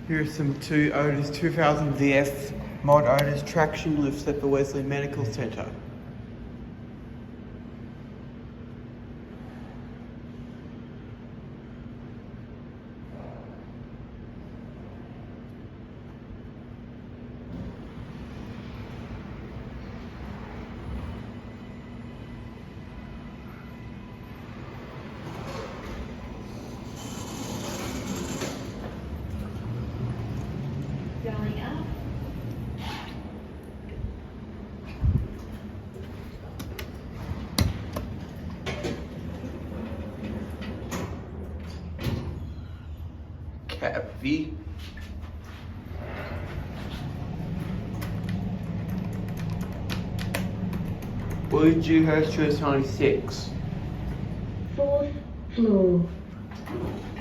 Here's some two Otis 2000 VF mod Otis traction lifts at the Wesley Medical Centre. Going up. Cap V. Blue Dewhurst 96. 4th floor.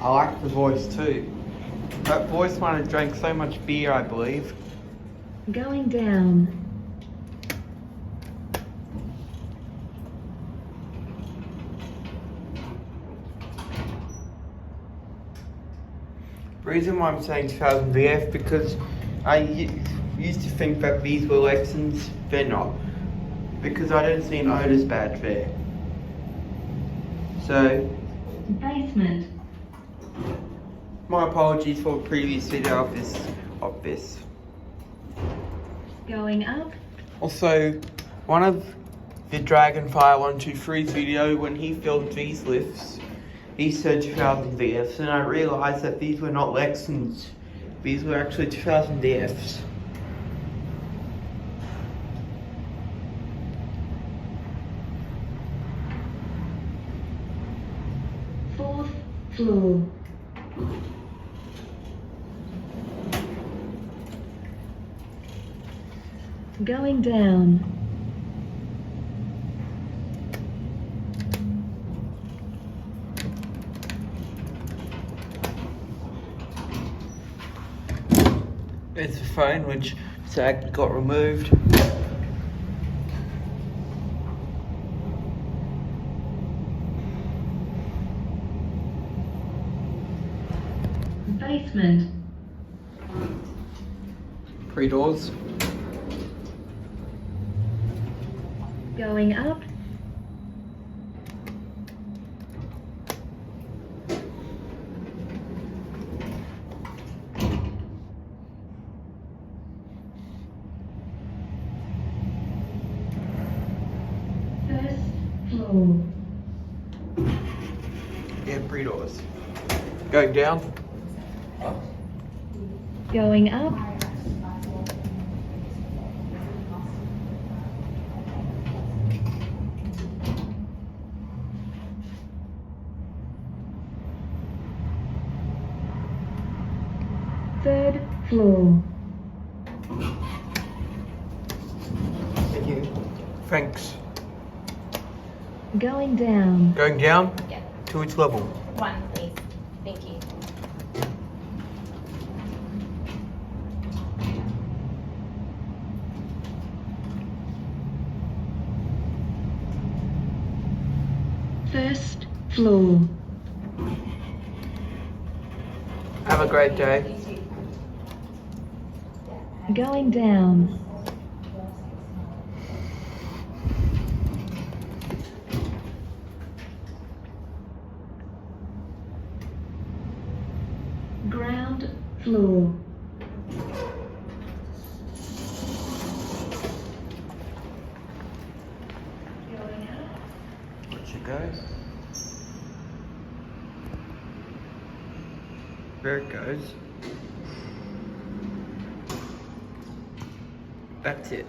I like the voice too. That voice might have drank so much beer, I believe. Going down. The reason why I'm saying 2000 VF because I used to think that these were Lexans. They're not. Because I don't see an Otis badge there. So, Basement. my apologies for the previous video of this. Going up. Also, one of the Dragonfire 123's video, when he filmed these lifts, he said 2000 VFs, and I realised that these were not Lexans. These were actually 2000 VFs. Floor. Going down. There's the phone which got removed. Basement. 3 doors. Going up. First floor. Yeah, 3 doors. Going down. Going up. Third floor. Thank you. Thanks. Going down. Going down? Yeah. To which level? 1, please. Thank you. First floor. Have a great day. Going down. Ground floor. Going up. Let you go. There it goes. That's it.